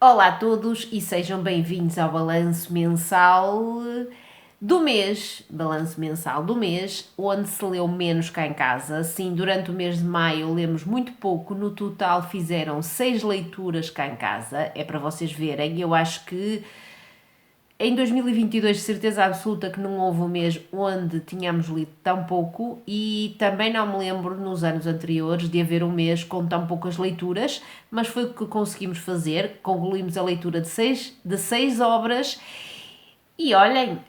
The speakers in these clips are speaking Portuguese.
Olá a todos e sejam bem-vindos ao balanço mensal do mês, onde se leu menos cá em casa. Sim, durante o mês de maio lemos muito pouco, no total fizeram 6 leituras cá em casa, é para vocês verem. Eu acho que em 2022, de certeza absoluta que não houve um mês onde tínhamos lido tão pouco, e também não me lembro nos anos anteriores de haver um mês com tão poucas leituras, mas foi o que conseguimos fazer. Concluímos a leitura de seis obras e olhem,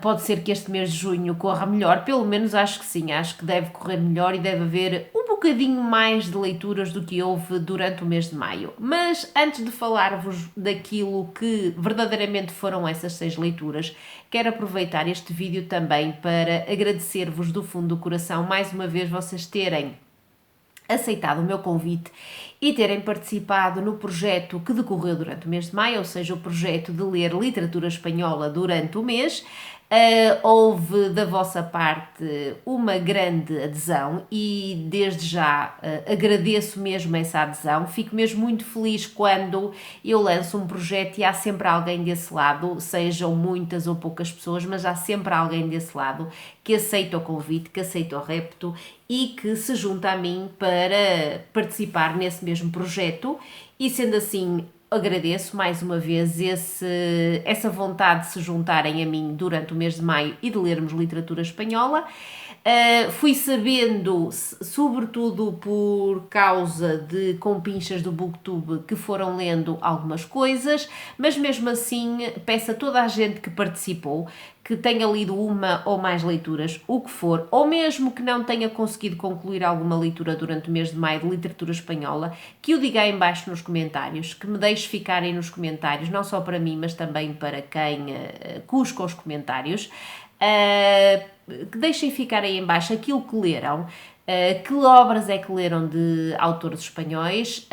pode ser que este mês de junho corra melhor, pelo menos acho que sim, acho que deve correr melhor e deve haver um bocadinho mais de leituras do que houve durante o mês de maio. Mas antes de falar-vos daquilo que verdadeiramente foram essas 6 leituras, quero aproveitar este vídeo também para agradecer-vos do fundo do coração mais uma vez vocês terem aceitado o meu convite e terem participado no projeto que decorreu durante o mês de maio, ou seja, o projeto de ler literatura espanhola durante o mês. Houve da vossa parte uma grande adesão e desde já agradeço mesmo essa adesão. Fico mesmo muito feliz quando eu lanço um projeto e há sempre alguém desse lado, sejam muitas ou poucas pessoas, mas há sempre alguém desse lado que aceita o convite, que aceita o repto e que se junta a mim para participar nesse mesmo projeto. E sendo assim, agradeço mais uma vez essa vontade de se juntarem a mim durante o mês de maio e de lermos literatura espanhola. Fui sabendo, sobretudo por causa de compinchas do Booktube, que foram lendo algumas coisas, mas mesmo assim peço a toda a gente que participou, que tenha lido uma ou mais leituras, o que for, ou mesmo que não tenha conseguido concluir alguma leitura durante o mês de maio de literatura espanhola, que o diga aí em baixo nos comentários, que me deixe ficar aí nos comentários, não só para mim, mas também para quem cusca os comentários, que deixem ficar aí em baixo aquilo que leram, que obras é que leram de autores espanhóis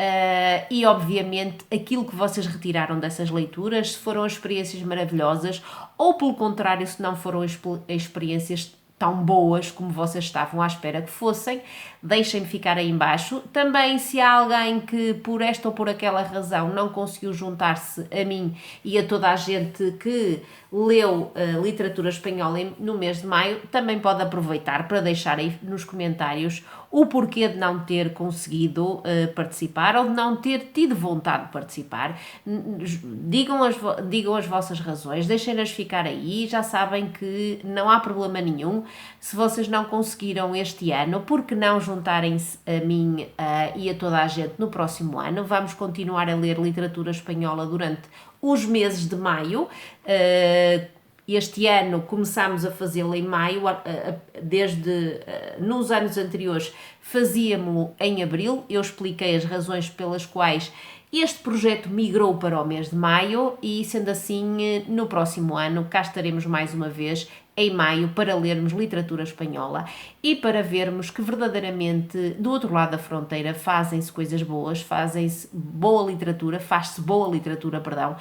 e, obviamente, aquilo que vocês retiraram dessas leituras, se foram experiências maravilhosas ou, pelo contrário, se não foram experiências tão boas como vocês estavam à espera que fossem, deixem-me ficar aí embaixo. Também, se há alguém que por esta ou por aquela razão não conseguiu juntar-se a mim e a toda a gente que leu literatura espanhola no mês de maio, também pode aproveitar para deixar aí nos comentários o porquê de não ter conseguido participar ou de não ter tido vontade de participar. Digam as vossas razões, deixem-nas ficar aí. Já sabem que não há problema nenhum se vocês não conseguiram este ano, porque não juntarem-se a mim e a toda a gente no próximo ano. Vamos continuar a ler literatura espanhola durante os meses de maio. Este ano começámos a fazê-lo em maio, desde nos anos anteriores fazíamos-lo em abril. Eu expliquei as razões pelas quais este projeto migrou para o mês de maio e, sendo assim, no próximo ano cá estaremos mais uma vez em maio para lermos literatura espanhola e para vermos que verdadeiramente do outro lado da fronteira fazem-se coisas boas, faz-se boa literatura, perdão.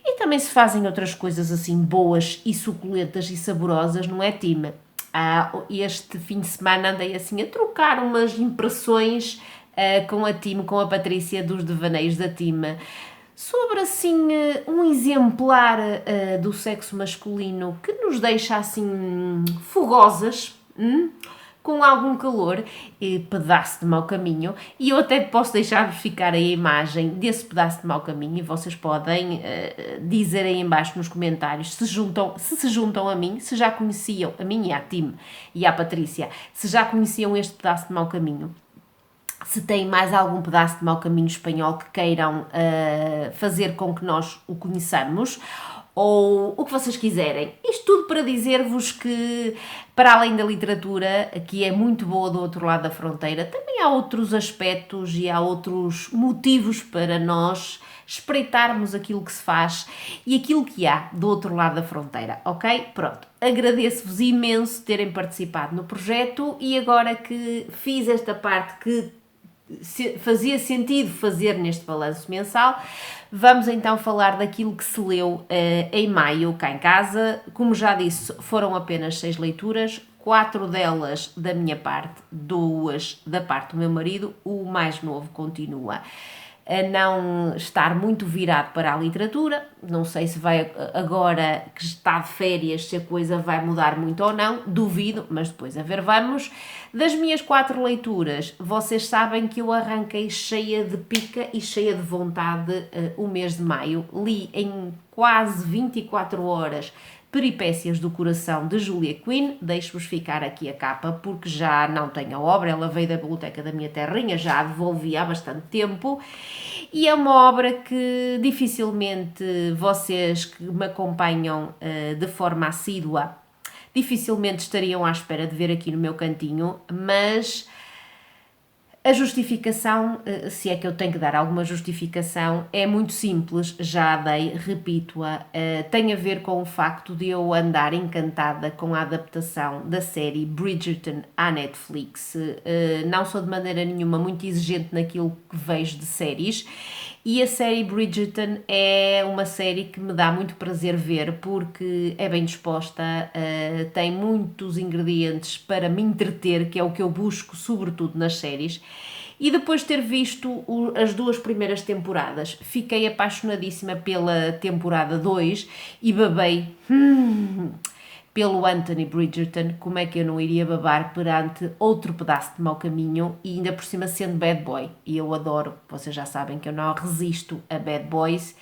E também se fazem outras coisas assim boas e suculentas e saborosas, não é, time? Este fim de semana andei assim a trocar umas impressões com a time, com a Patrícia dos Devaneios da time, sobre assim um exemplar do sexo masculino que nos deixa assim fogosas, com algum calor, pedaço de mau caminho, e eu até posso deixar-vos ficar aí a imagem desse pedaço de mau caminho e vocês podem dizer aí em baixo nos comentários se se juntam a mim, se já conheciam, a mim e à Tim e à Patrícia, se já conheciam este pedaço de mau caminho. Se têm mais algum pedaço de mau caminho espanhol que queiram fazer com que nós o conheçamos, ou o que vocês quiserem. Isto tudo para dizer-vos que, para além da literatura, que é muito boa do outro lado da fronteira, também há outros aspectos e há outros motivos para nós espreitarmos aquilo que se faz e aquilo que há do outro lado da fronteira, ok? Pronto, agradeço-vos imenso terem participado no projeto e agora que fiz esta parte que fazia sentido fazer neste balanço mensal, vamos então falar daquilo que se leu em maio cá em casa. Como já disse, foram apenas 6 leituras, 4 delas da minha parte, 2 da parte do meu marido, o mais novo continua a não estar muito virado para a literatura. Não sei se vai, agora que está de férias, se a coisa vai mudar muito ou não, duvido, mas depois a ver vamos. Das minhas 4 leituras, vocês sabem que eu arranquei cheia de pica e cheia de vontade o mês de maio. Li em quase 24 horas Peripécias do Coração de Julia Quinn. Deixo-vos ficar aqui a capa porque já não tenho a obra, ela veio da biblioteca da minha terrinha, já a devolvi há bastante tempo e é uma obra que dificilmente vocês que me acompanham de forma assídua dificilmente estariam à espera de ver aqui no meu cantinho, mas a justificação, se é que eu tenho que dar alguma justificação, é muito simples, já a dei, repito-a, tem a ver com o facto de eu andar encantada com a adaptação da série Bridgerton à Netflix. Não sou de maneira nenhuma muito exigente naquilo que vejo de séries, e a série Bridgerton é uma série que me dá muito prazer ver porque é bem disposta, tem muitos ingredientes para me entreter, que é o que eu busco sobretudo nas séries. E depois de ter visto as 2 primeiras temporadas, fiquei apaixonadíssima pela temporada 2 e babei pelo Anthony Bridgerton. Como é que eu não iria babar perante outro pedaço de mau caminho e ainda por cima sendo bad boy? E eu adoro, vocês já sabem que eu não resisto a bad boys.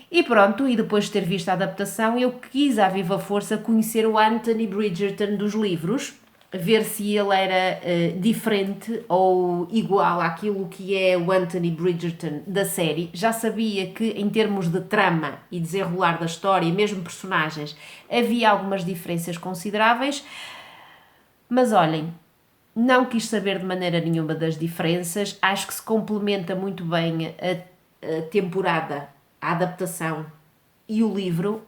E pronto, e depois de ter visto a adaptação, eu quis à viva força conhecer o Anthony Bridgerton dos livros, ver se ele era diferente ou igual àquilo que é o Anthony Bridgerton da série. Já sabia que em termos de trama e desenrolar da história e mesmo personagens havia algumas diferenças consideráveis, mas olhem, não quis saber de maneira nenhuma das diferenças. Acho que se complementa muito bem a temporada, a adaptação e o livro,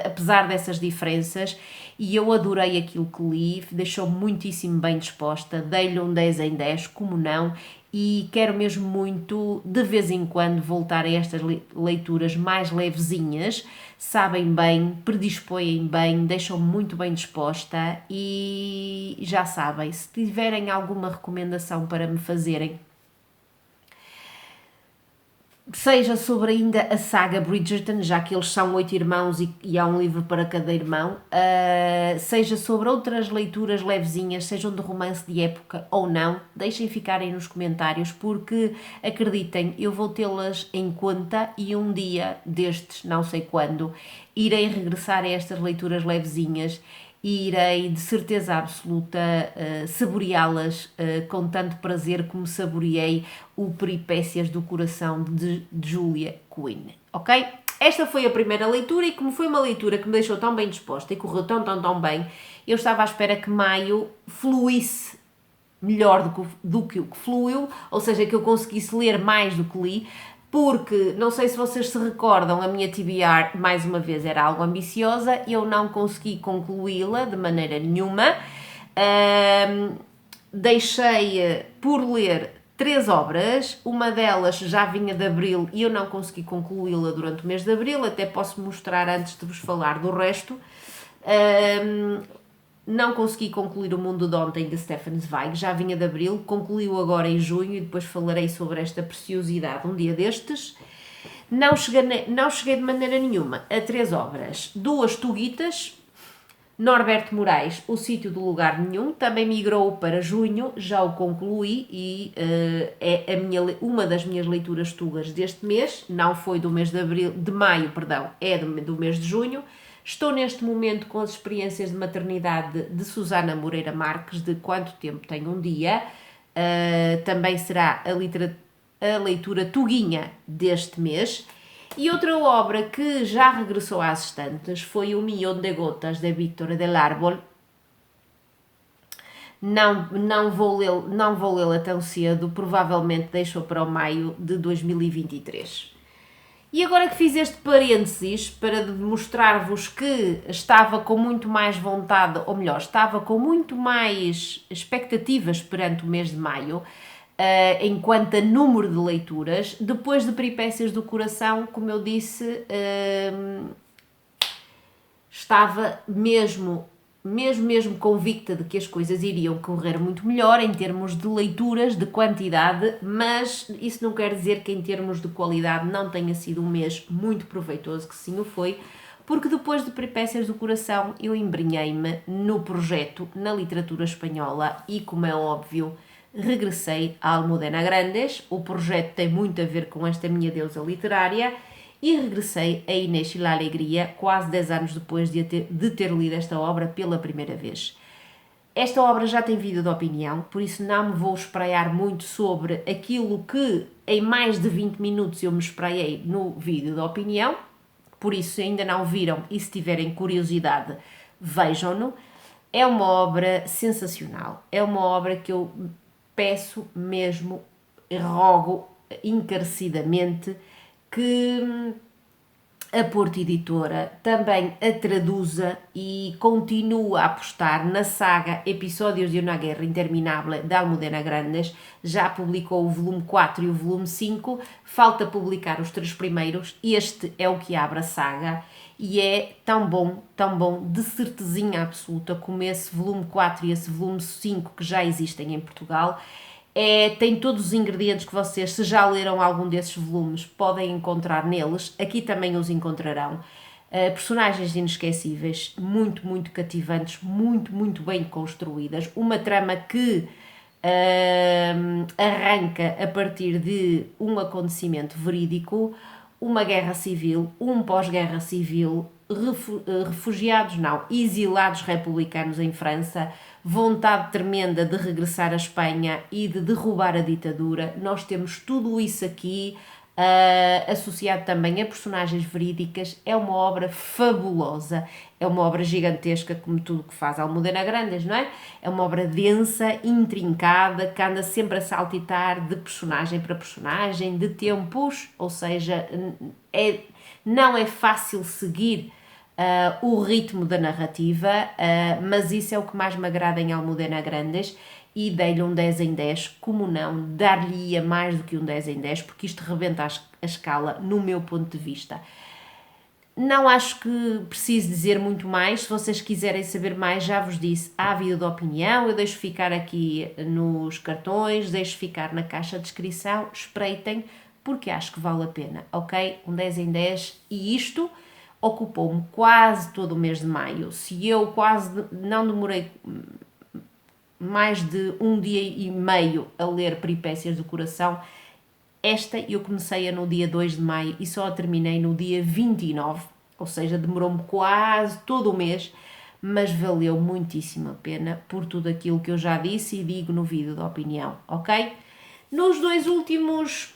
apesar dessas diferenças, e eu adorei aquilo que li, deixou-me muitíssimo bem disposta, dei-lhe um 10 em 10, como não, e quero mesmo muito, de vez em quando, voltar a estas leituras mais levezinhas, sabem bem, predispõem bem, deixam-me muito bem disposta, e já sabem, se tiverem alguma recomendação para me fazerem, seja sobre ainda a saga Bridgerton, já que eles são 8 irmãos e há um livro para cada irmão, seja sobre outras leituras levezinhas, sejam de romance de época ou não, deixem ficar aí nos comentários, porque acreditem, eu vou tê-las em conta e um dia destes, não sei quando, irei regressar a estas leituras levezinhas e irei de certeza absoluta saboreá-las com tanto prazer como saboreei o Peripécias do Coração de Julia Quinn, ok? Esta foi a primeira leitura e como foi uma leitura que me deixou tão bem disposta e correu tão bem, eu estava à espera que maio fluísse melhor do que o que fluiu, ou seja, que eu conseguisse ler mais do que li, porque, não sei se vocês se recordam, a minha TBR, mais uma vez, era algo ambiciosa, eu não consegui concluí-la de maneira nenhuma, deixei por ler 3 obras, uma delas já vinha de Abril e eu não consegui concluí-la durante o mês de Abril, até posso mostrar antes de vos falar do resto. Não consegui concluir O Mundo de Ontem, de Stefan Zweig, já vinha de Abril, concluiu agora em junho e depois falarei sobre esta preciosidade um dia destes. Não cheguei de maneira nenhuma a 3 obras, 2 tuguitas, Norberto Moraes, O Sítio do Lugar Nenhum, também migrou para junho, já o concluí e é uma das minhas leituras tugas deste mês, não foi do mês de maio, é do mês de junho. Estou neste momento com as experiências de maternidade de Susana Moreira Marques, de Quanto Tempo Tem um Dia, também será a leitura tuguinha deste mês. E outra obra que já regressou às estantes foi O Millón de Gotas, de Víctor del Árbol. Não vou lê-la tão cedo, provavelmente deixo para o maio de 2023. E agora que fiz este parênteses para demonstrar-vos que estava com muito mais vontade, ou melhor, estava com muito mais expectativas perante o mês de maio, enquanto a número de leituras, depois de Peripécias do Coração, como eu disse, estava mesmo mesmo convicta de que as coisas iriam correr muito melhor em termos de leituras, de quantidade, mas isso não quer dizer que em termos de qualidade não tenha sido um mês muito proveitoso, que sim o foi, porque depois de Peripécias do Coração eu embrenhei-me no projeto na literatura espanhola e, como é óbvio, regressei a Almudena Grandes. O projeto tem muito a ver com esta minha deusa literária e regressei a Inés e la Alegria quase 10 anos depois de ter lido esta obra pela primeira vez. Esta obra já tem vídeo de opinião, por isso não me vou espraiar muito sobre aquilo que em mais de 20 minutos eu me espraiei no vídeo de opinião, por isso se ainda não viram e se tiverem curiosidade, vejam-no. É uma obra sensacional, é uma obra que eu peço mesmo, rogo encarecidamente que a Porto Editora também a traduza e continua a apostar na saga Episódios de uma Guerra Interminável da Almudena Grandes. Já publicou o volume 4 e o volume 5, falta publicar os 3 primeiros. Este é o que abre a saga e é tão bom, de certezinha absoluta, como esse volume 4 e esse volume 5 que já existem em Portugal. Tem todos os ingredientes que vocês, se já leram algum desses volumes, podem encontrar neles. Aqui também os encontrarão. Personagens inesquecíveis, muito cativantes, muito bem construídas. Uma trama que arranca a partir de um acontecimento verídico, uma guerra civil, um pós-guerra civil, exilados republicanos em França, vontade tremenda de regressar à Espanha e de derrubar a ditadura. Nós temos tudo isso aqui, associado também a personagens verídicas. É uma obra fabulosa, é uma obra gigantesca, como tudo que faz Almudena Grandes, não é? É uma obra densa, intrincada, que anda sempre a saltitar de personagem para personagem, de tempos, ou seja, não é fácil seguir o ritmo da narrativa, mas isso é o que mais me agrada em Almudena Grandes e dei-lhe um 10 em 10, como não, dar-lhe-ia mais do que um 10 em 10, porque isto rebenta a escala no meu ponto de vista. Não acho que preciso dizer muito mais. Se vocês quiserem saber mais, já vos disse, há vídeo de opinião, eu deixo ficar aqui nos cartões, deixo ficar na caixa de descrição, espreitem, porque acho que vale a pena, ok? Um 10 em 10 e isto ocupou-me quase todo o mês de maio. Se eu quase não demorei mais de um dia e meio a ler Peripécias do Coração, esta eu comecei no dia 2 de maio e só a terminei no dia 29, ou seja, demorou-me quase todo o mês, mas valeu muitíssimo a pena por tudo aquilo que eu já disse e digo no vídeo da opinião, ok? Nos 2 últimos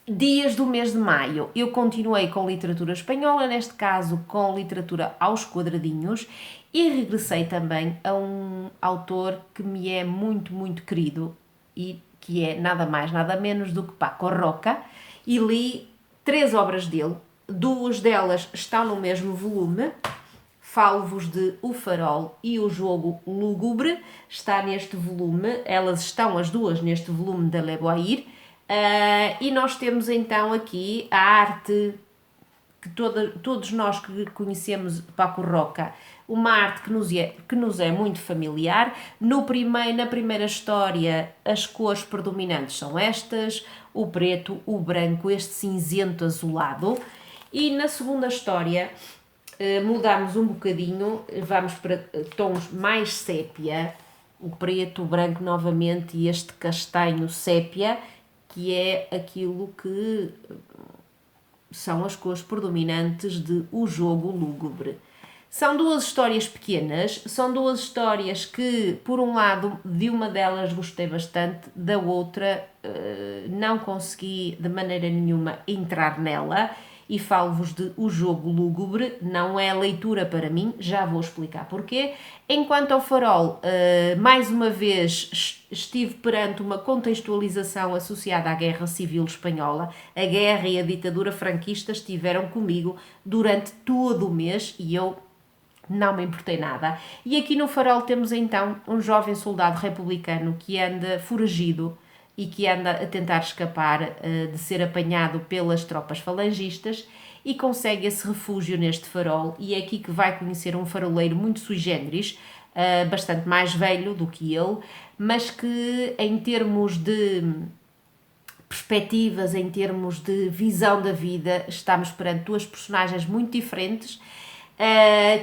dias do mês de maio, eu continuei com literatura espanhola, neste caso com literatura aos quadradinhos, e regressei também a um autor que me é muito querido e que é nada mais, nada menos do que Paco Roca, e li 3 obras dele, 2 delas estão no mesmo volume. Falo-vos de O Farol e O Jogo Lúgubre, está neste volume, elas estão as duas neste volume da Le Boir. E nós temos então aqui a arte que todos nós que conhecemos Paco Roca, uma arte que nos é muito familiar. Na primeira história, as cores predominantes são estas, o preto, o branco, este cinzento azulado, e na segunda história mudamos um bocadinho, vamos para tons mais sépia, o preto, o branco novamente e este castanho sépia, que é aquilo que são as cores predominantes de O Jogo Lúgubre. São 2 histórias pequenas, são 2 histórias que, por um lado, de uma delas gostei bastante, da outra não consegui de maneira nenhuma entrar nela, e falo-vos de O Jogo Lúgubre. Não é leitura para mim, já vou explicar porquê. Enquanto ao Farol, mais uma vez estive perante uma contextualização associada à Guerra Civil Espanhola. A guerra e a ditadura franquista estiveram comigo durante todo o mês e eu não me importei nada. E aqui no Farol temos então um jovem soldado republicano que anda foragido e que anda a tentar escapar de ser apanhado pelas tropas falangistas e consegue esse refúgio neste farol, e é aqui que vai conhecer um faroleiro muito sui generis, bastante mais velho do que ele, mas que em termos de perspectivas, em termos de visão da vida, estamos perante duas personagens muito diferentes,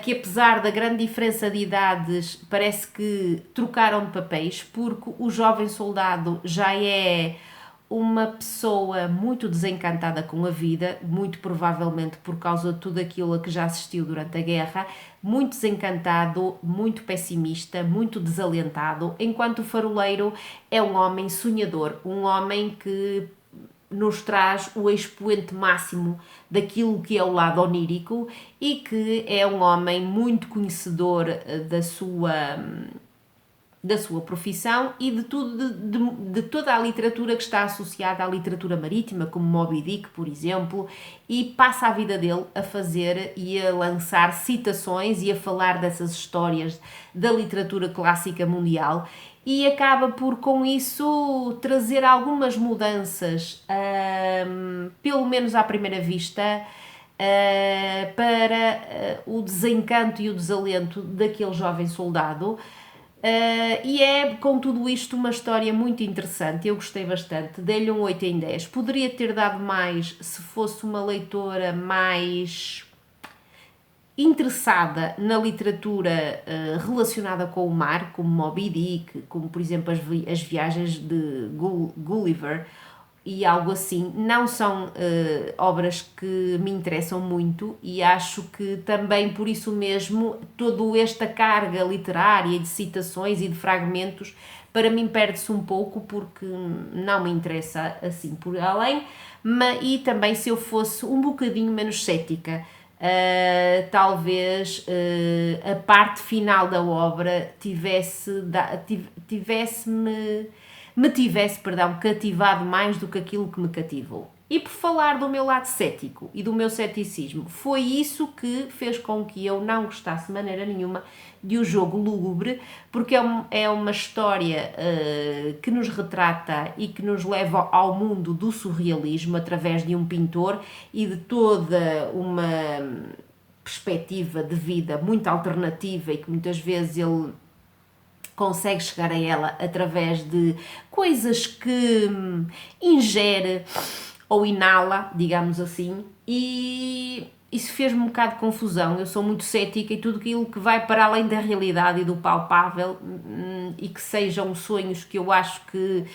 que apesar da grande diferença de idades, parece que trocaram de papéis, porque o jovem soldado já é uma pessoa muito desencantada com a vida, muito provavelmente por causa de tudo aquilo a que já assistiu durante a guerra, muito desencantado, muito pessimista, muito desalentado, enquanto o faroleiro é um homem sonhador, um homem que nos traz o expoente máximo daquilo que é o lado onírico e que é um homem muito conhecedor da sua profissão e de toda a literatura que está associada à literatura marítima, como Moby Dick, por exemplo, e passa a vida dele a fazer e a lançar citações e a falar dessas histórias da literatura clássica mundial, e acaba por, com isso, trazer algumas mudanças, pelo menos à primeira vista, para o desencanto e o desalento daquele jovem soldado. E é, com tudo isto, uma história muito interessante. Eu gostei bastante, dei-lhe um 8 em 10. Poderia ter dado mais se fosse uma leitora mais interessada na literatura relacionada com o mar, como Moby Dick, como por exemplo as viagens de Gulliver e algo assim. Não são obras que me interessam muito, e acho que também por isso mesmo toda esta carga literária de citações e de fragmentos para mim perde-se um pouco, porque não me interessa assim por além. E também, se eu fosse um bocadinho menos cética, talvez a parte final da obra me tivesse cativado mais do que aquilo que me cativou. E por falar do meu lado cético e do meu ceticismo, foi isso que fez com que eu não gostasse de maneira nenhuma de O Jogo Lúgubre, porque é uma história que nos retrata e que nos leva ao mundo do surrealismo através de um pintor e de toda uma perspectiva de vida muito alternativa, e que muitas vezes ele consegue chegar a ela através de coisas que ingere ou inala, digamos assim, e isso fez-me um bocado de confusão. Eu sou muito cética, e tudo aquilo que vai para além da realidade e do palpável, e que sejam sonhos que eu acho que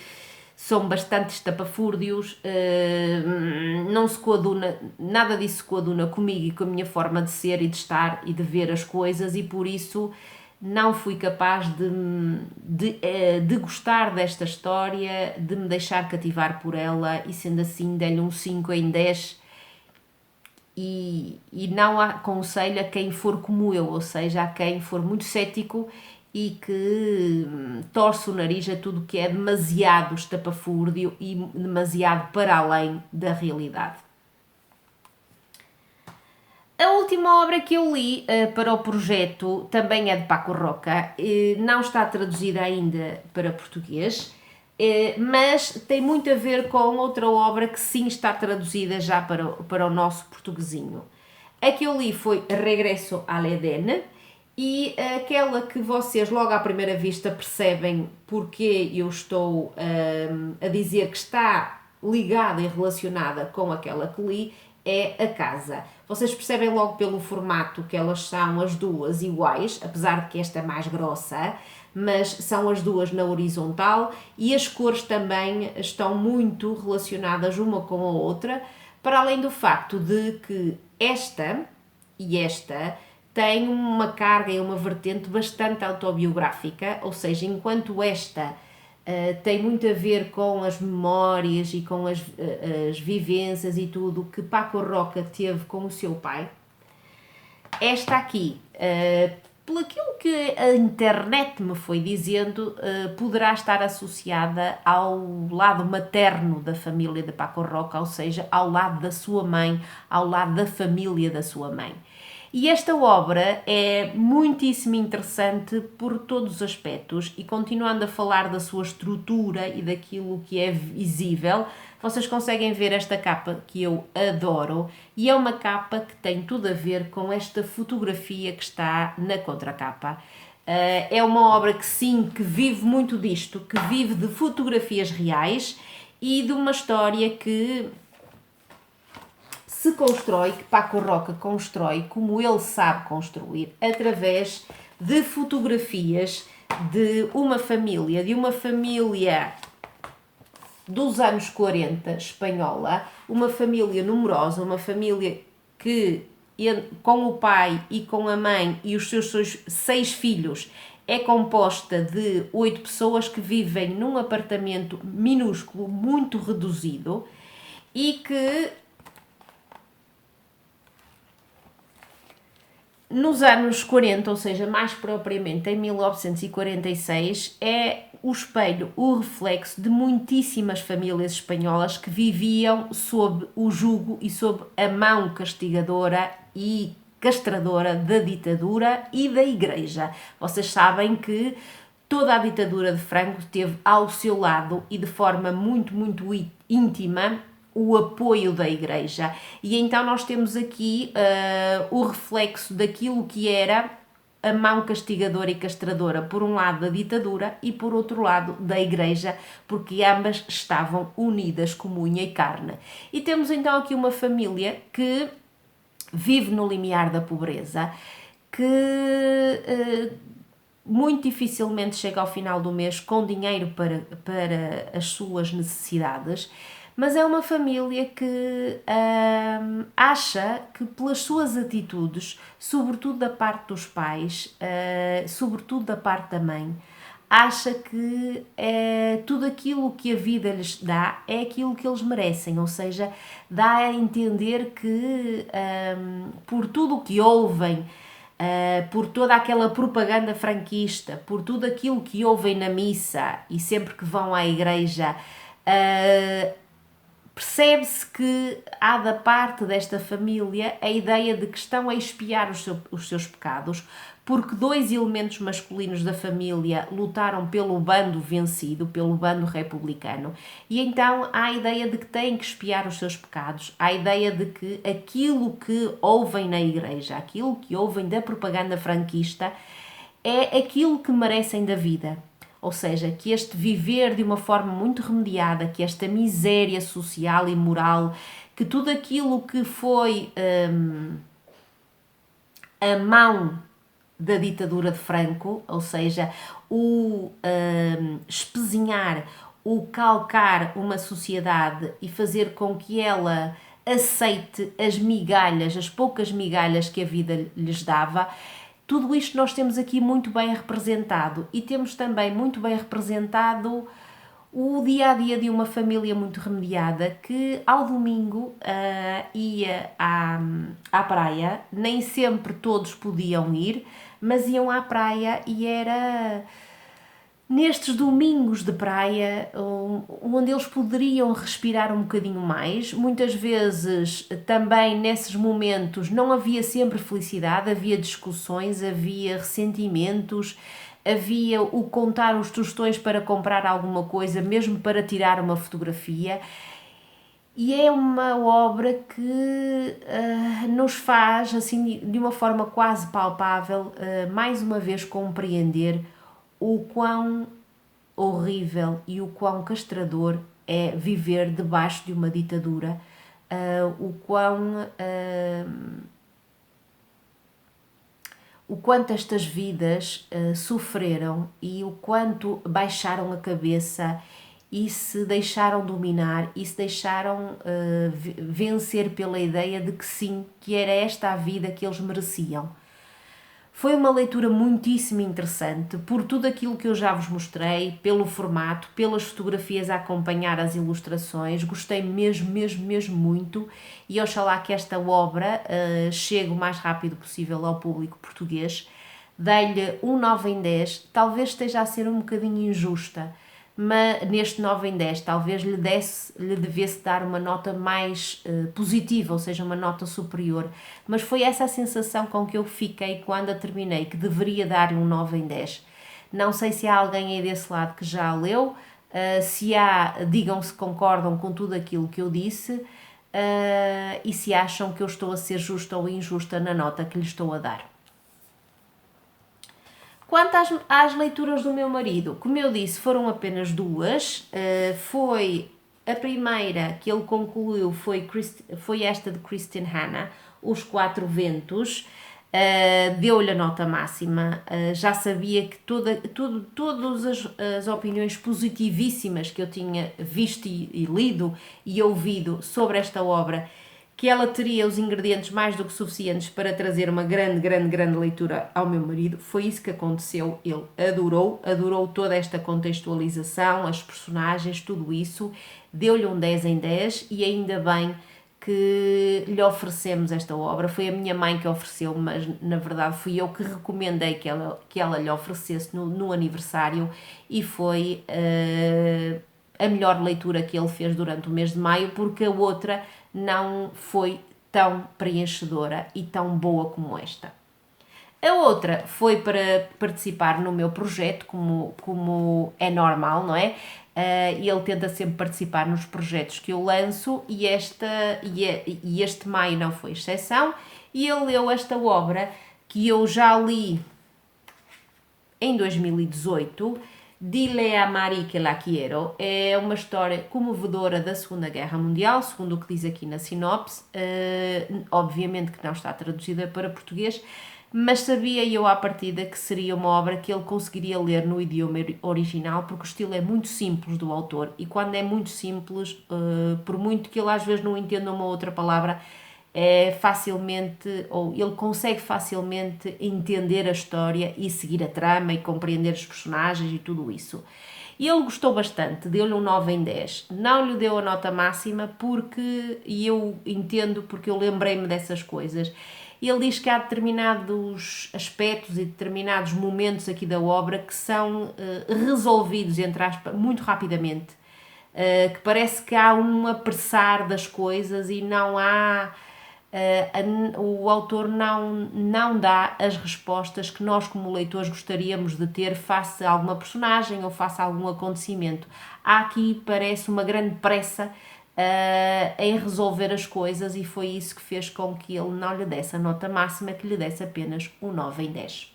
são bastante estapafúrdios, não se coaduna, nada disso se coaduna comigo e com a minha forma de ser e de estar e de ver as coisas, e por isso não fui capaz de gostar desta história, de me deixar cativar por ela, e sendo assim dei-lhe um 5 em 10, e não aconselho a quem for como eu, ou seja, a quem for muito cético e que torce o nariz a tudo que é demasiado estapafúrdio e demasiado para além da realidade. A última obra que eu li para o projeto também é de Paco Roca, não está traduzida ainda para português, mas tem muito a ver com outra obra que sim está traduzida já para o nosso portuguesinho. A que eu li foi Regresso al Edén, e aquela que vocês logo à primeira vista percebem porque eu estou a dizer que está ligada e relacionada com aquela que li, é A Casa. Vocês percebem logo pelo formato que elas são as duas iguais, apesar de que esta é mais grossa, mas são as duas na horizontal, e as cores também estão muito relacionadas uma com a outra, para além do facto de que esta e esta têm uma carga e uma vertente bastante autobiográfica, ou seja, enquanto esta tem muito a ver com as memórias e com as vivências e tudo que Paco Roca teve com o seu pai, esta aqui, pelo aquilo que a internet me foi dizendo, poderá estar associada ao lado materno da família de Paco Roca, ou seja, ao lado da sua mãe, ao lado da família da sua mãe. E esta obra é muitíssimo interessante por todos os aspectos e continuando a falar da sua estrutura e daquilo que é visível, vocês conseguem ver esta capa que eu adoro e é uma capa que tem tudo a ver com esta fotografia que está na contracapa. É uma obra que sim, que vive muito disto, que vive de fotografias reais e de uma história que se constrói, que Paco Roca constrói como ele sabe construir, através de fotografias de uma família dos anos 40 espanhola, uma família numerosa, uma família que com o pai e com a mãe e os seus 6 filhos é composta de 8 pessoas que vivem num apartamento minúsculo, muito reduzido e que nos anos 40, ou seja, mais propriamente em 1946, é o espelho, o reflexo de muitíssimas famílias espanholas que viviam sob o jugo e sob a mão castigadora e castradora da ditadura e da Igreja. Vocês sabem que toda a ditadura de Franco teve ao seu lado e de forma muito, muito íntima o apoio da Igreja. E então nós temos aqui o reflexo daquilo que era a mão castigadora e castradora, por um lado da ditadura e por outro lado da Igreja, porque ambas estavam unidas como unha e carne. E temos então aqui uma família que vive no limiar da pobreza, que muito dificilmente chega ao final do mês com dinheiro para as suas necessidades, mas é uma família que acha que pelas suas atitudes, sobretudo da parte dos pais, sobretudo da parte da mãe, acha que tudo aquilo que a vida lhes dá é aquilo que eles merecem, ou seja, dá a entender que por tudo o que ouvem, por toda aquela propaganda franquista, por tudo aquilo que ouvem na missa e sempre que vão à igreja, percebe-se que há da parte desta família a ideia de que estão a expiar os seus pecados, porque 2 elementos masculinos da família lutaram pelo bando vencido, pelo bando republicano, e então há a ideia de que têm que expiar os seus pecados, há a ideia de que aquilo que ouvem na igreja, aquilo que ouvem da propaganda franquista, é aquilo que merecem da vida. Ou seja, que este viver de uma forma muito remediada, que esta miséria social e moral, que tudo aquilo que foi a mão da ditadura de Franco, ou seja, o espezinhar, o calcar uma sociedade e fazer com que ela aceite as migalhas, as poucas migalhas que a vida lhes dava, tudo isto nós temos aqui muito bem representado e temos também muito bem representado o dia-a-dia de uma família muito remediada que ao domingo ia à praia, nem sempre todos podiam ir, mas iam à praia e era nestes domingos de praia onde eles poderiam respirar um bocadinho mais. Muitas vezes também nesses momentos não havia sempre felicidade, havia discussões, havia ressentimentos, havia o contar os tostões para comprar alguma coisa, mesmo para tirar uma fotografia. E é uma obra que nos faz, assim, de uma forma quase palpável, mais uma vez compreender o quão horrível e o quão castrador é viver debaixo de uma ditadura, o quanto estas vidas sofreram e o quanto baixaram a cabeça e se deixaram dominar e se deixaram vencer pela ideia de que sim, que era esta a vida que eles mereciam. Foi uma leitura muitíssimo interessante por tudo aquilo que eu já vos mostrei, pelo formato, pelas fotografias a acompanhar as ilustrações. Gostei mesmo, mesmo, mesmo muito e oxalá que esta obra chegue o mais rápido possível ao público português. Dei-lhe um 9 em 10, talvez esteja a ser um bocadinho injusta, mas neste 9 em 10 talvez lhe devesse dar uma nota mais positiva, ou seja, uma nota superior, mas foi essa a sensação com que eu fiquei quando a terminei, que deveria dar um 9 em 10. Não sei se há alguém aí desse lado que já a leu, se há, digam se concordam com tudo aquilo que eu disse, e se acham que eu estou a ser justa ou injusta na nota que lhe estou a dar. Quanto às leituras do meu marido, como eu disse, foram apenas duas. Foi a primeira que ele concluiu, foi esta de Kristin Hannah, Os Quatro Ventos. Deu-lhe a nota máxima. Já sabia que todas as opiniões positivíssimas que eu tinha visto e lido e ouvido sobre esta obra, que ela teria os ingredientes mais do que suficientes para trazer uma grande leitura ao meu marido. Foi isso que aconteceu. Ele adorou toda esta contextualização, as personagens, tudo isso. Deu-lhe um 10 em 10 e ainda bem que lhe oferecemos esta obra. Foi a minha mãe que ofereceu, mas na verdade fui eu que recomendei que ela lhe oferecesse no aniversário, e foi a melhor leitura que ele fez durante o mês de maio, porque a outra não foi tão preenchedora e tão boa como esta. A outra foi para participar no meu projeto, como é normal, não é? Ele tenta sempre participar nos projetos que eu lanço, e este maio não foi exceção, e ele leu esta obra que eu já li em 2018, Dile a Mari que la quiero. É uma história comovedora da Segunda Guerra Mundial, segundo o que diz aqui na sinopse. Obviamente que não está traduzida para português, mas sabia eu à partida que seria uma obra que ele conseguiria ler no idioma original, porque o estilo é muito simples do autor, e quando é muito simples, por muito que ele às vezes não entenda uma outra palavra, ele consegue facilmente entender a história e seguir a trama e compreender os personagens e tudo isso. E ele gostou bastante, deu-lhe um 9 em 10. Não lhe deu a nota máxima e eu entendo, porque eu lembrei-me dessas coisas. Ele diz que há determinados aspectos e determinados momentos aqui da obra que são resolvidos, entre aspas, muito rapidamente. Que parece que há um apressar das coisas e não há... o autor não dá as respostas que nós como leitores gostaríamos de ter face a alguma personagem ou face a algum acontecimento. Há aqui, parece, uma grande pressa em resolver as coisas, e foi isso que fez com que ele não lhe desse a nota máxima, que lhe desse apenas um 9 em 10.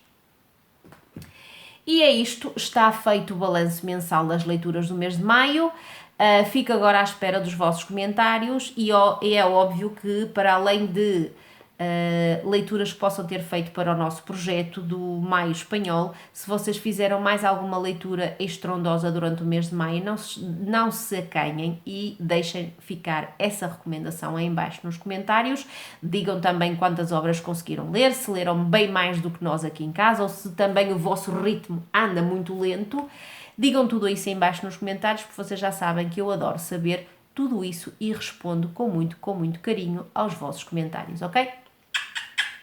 E é isto, está feito o balanço mensal das leituras do mês de maio. Fico agora à espera dos vossos comentários, e é óbvio que, para além de leituras que possam ter feito para o nosso projeto do Maio Espanhol, se vocês fizeram mais alguma leitura estrondosa durante o mês de maio, não se acanhem e deixem ficar essa recomendação aí em baixo nos comentários. Digam também quantas obras conseguiram ler, se leram bem mais do que nós aqui em casa, ou se também o vosso ritmo anda muito lento. Digam tudo isso em baixo nos comentários, porque vocês já sabem que eu adoro saber tudo isso e respondo com muito carinho aos vossos comentários, ok?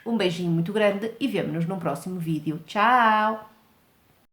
Um beijinho muito grande e vemo-nos no próximo vídeo. Tchau!